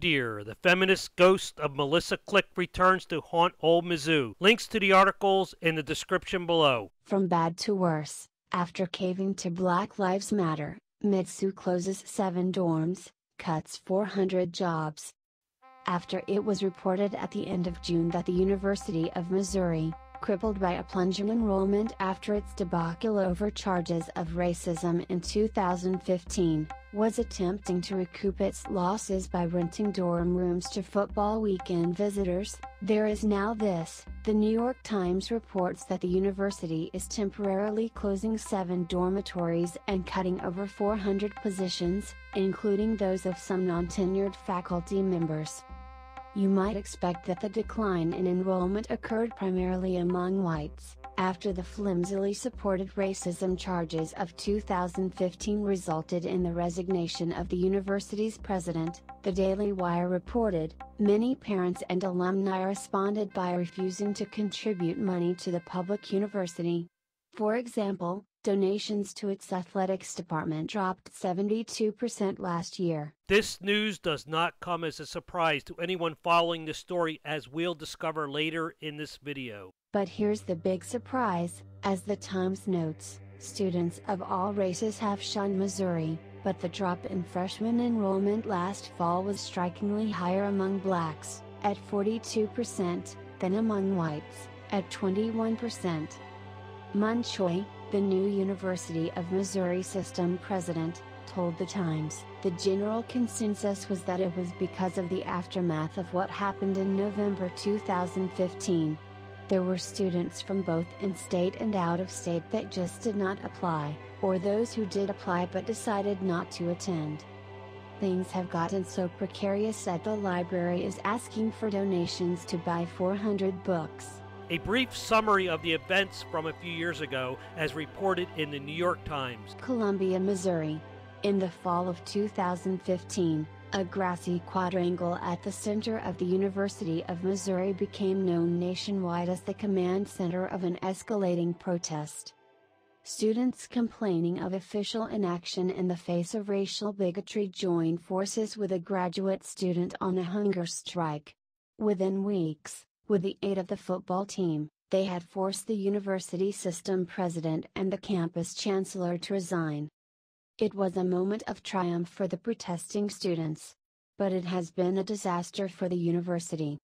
dear, the feminist ghost of Melissa Click returns to haunt old Mizzou. Links to the articles in the description below. From bad to worse, after caving to Black Lives Matter, Mizzou closes 7 dorms, cuts 400 jobs. After it was reported at the end of June that the University of Missouri, crippled by a plunge in enrollment after its debacle over charges of racism in 2015, was attempting to recoup its losses by renting dorm rooms to football weekend visitors, there is now this. The New York Times reports that the university is temporarily closing 7 dormitories and cutting over 400 positions, including those of some non-tenured faculty members. You might expect that the decline in enrollment occurred primarily among whites, after the flimsily supported racism charges of 2015 resulted in the resignation of the university's president, the Daily Wire reported. Many parents and alumni responded by refusing to contribute money to the public university. For example, donations to its athletics department dropped 72% last year. This news does not come as a surprise to anyone following the story, as we'll discover later in this video. But here's the big surprise: as the Times notes, students of all races have shunned Missouri, but the drop in freshman enrollment last fall was strikingly higher among blacks, at 42%, than among whites, at 21%. Mun Choi, the new University of Missouri system president, told the Times, "The general consensus was that it was because of the aftermath of what happened in November 2015. There were students from both in-state and out-of-state that just did not apply, or those who did apply but decided not to attend. Things have gotten so precarious that the library is asking for donations to buy 400 books." A brief summary of the events from a few years ago, as reported in the New York Times. Columbia, Missouri. In the fall of 2015, a grassy quadrangle at the center of the University of Missouri became known nationwide as the command center of an escalating protest. Students complaining of official inaction in the face of racial bigotry joined forces with a graduate student on a hunger strike. Within weeks, with the aid of the football team, they had forced the university system president and the campus chancellor to resign. It was a moment of triumph for the protesting students. But it has been a disaster for the university.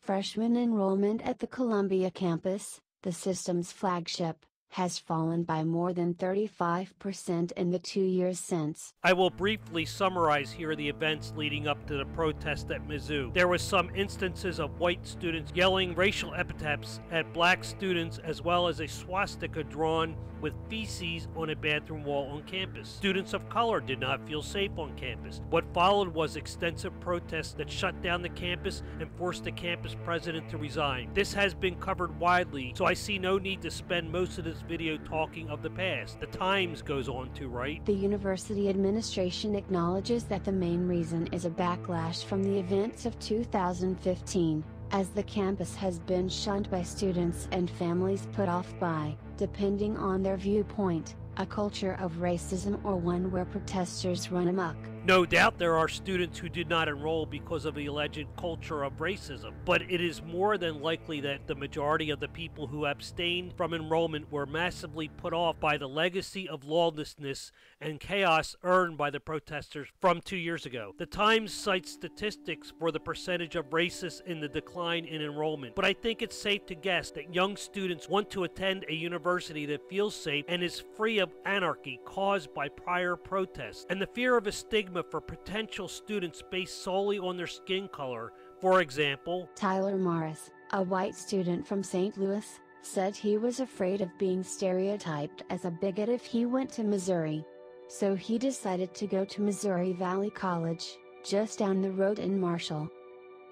Freshman enrollment at the Columbia campus, the system's flagship, has fallen by more than 35% in the 2 years since. I will briefly summarize here the events leading up to the protest at Mizzou. There was some instances of white students yelling racial epithets at black students, as well as a swastika drawn with feces on a bathroom wall on campus. Students of color did not feel safe on campus. What followed was extensive protests that shut down the campus and forced the campus president to resign. This has been covered widely, so I see no need to spend most of this video talking of the past. The Times goes on to write, "The university administration acknowledges that the main reason is a backlash from the events of 2015, as the campus has been shunned by students and families put off by, depending on their viewpoint, a culture of racism or one where protesters run amok." No doubt there are students who did not enroll because of the alleged culture of racism, but it is more than likely that the majority of the people who abstained from enrollment were massively put off by the legacy of lawlessness and chaos earned by the protesters from 2 years ago. The Times cites statistics for the percentage of racists in the decline in enrollment, but I think it's safe to guess that young students want to attend a university that feels safe and is free of anarchy caused by prior protests, and the fear of a stigma for potential students based solely on their skin color. For example, Tyler Morris, a white student from St. Louis, said he was afraid of being stereotyped as a bigot if he went to Missouri. So he decided to go to Missouri Valley College, just down the road in Marshall.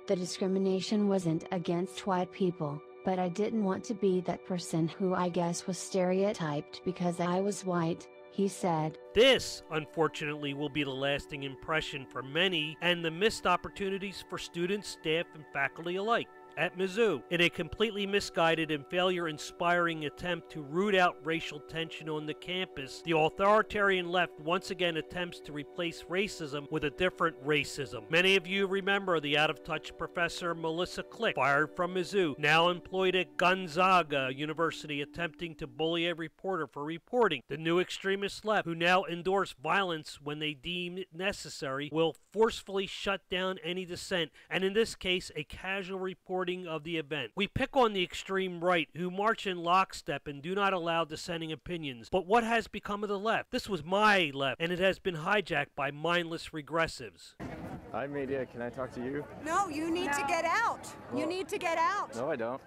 "The discrimination wasn't against white people, but I didn't want to be that person who I guess was stereotyped because I was white," he said. This, unfortunately, will be the lasting impression for many and the missed opportunities for students, staff, and faculty alike. at Mizzou. In a completely misguided and failure-inspiring attempt to root out racial tension on the campus, the authoritarian left once again attempts to replace racism with a different racism. Many of you remember the out-of-touch Professor Melissa Click, fired from Mizzou, now employed at Gonzaga University, attempting to bully a reporter for reporting. The new extremist left, who now endorse violence when they deem it necessary, will forcefully shut down any dissent, and in this case, a casual reporting of the event. We pick on the extreme right, who march in lockstep and do not allow dissenting opinions. But what has become of the left? This was my left, and it has been hijacked by mindless regressives. Hi, media. Can I talk to you? No, you need to get out. Well, you need to get out. No, I don't.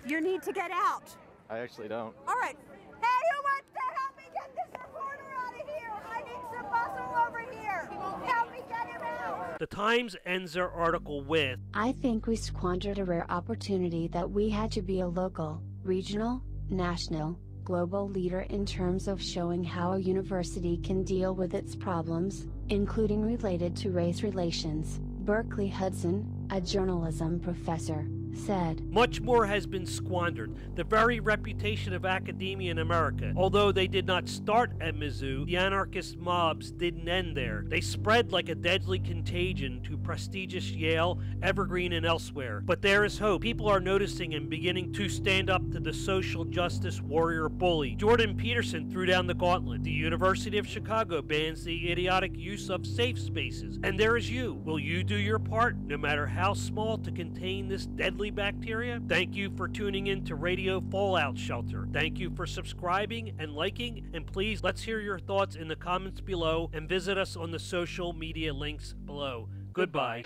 You need to get out. I actually don't. All right. Hey, who wants to help me get this reporter out of here? I need some muscle over here. Help me get him out. The Times ends their article with, I think we squandered a rare opportunity that we had to be a local, regional, national, global leader in terms of showing how a university can deal with its problems, including related to race relations, Berkeley Hudson, a journalism professor, said. Much more has been squandered. The very reputation of academia in America. Although they did not start at Mizzou, the anarchist mobs didn't end there. They spread like a deadly contagion to prestigious Yale, Evergreen, and elsewhere. But there is hope. People are noticing and beginning to stand up to the social justice warrior bully. Jordan Peterson threw down the gauntlet. The University of Chicago bans the idiotic use of safe spaces. And there is you. Will you do your part, no matter how small, to contain this deadly bacteria? Thank you for tuning in to Radio Fallout Shelter. Thank you for subscribing and liking, and please let's hear your thoughts in the comments below and visit us on the social media links below. Goodbye.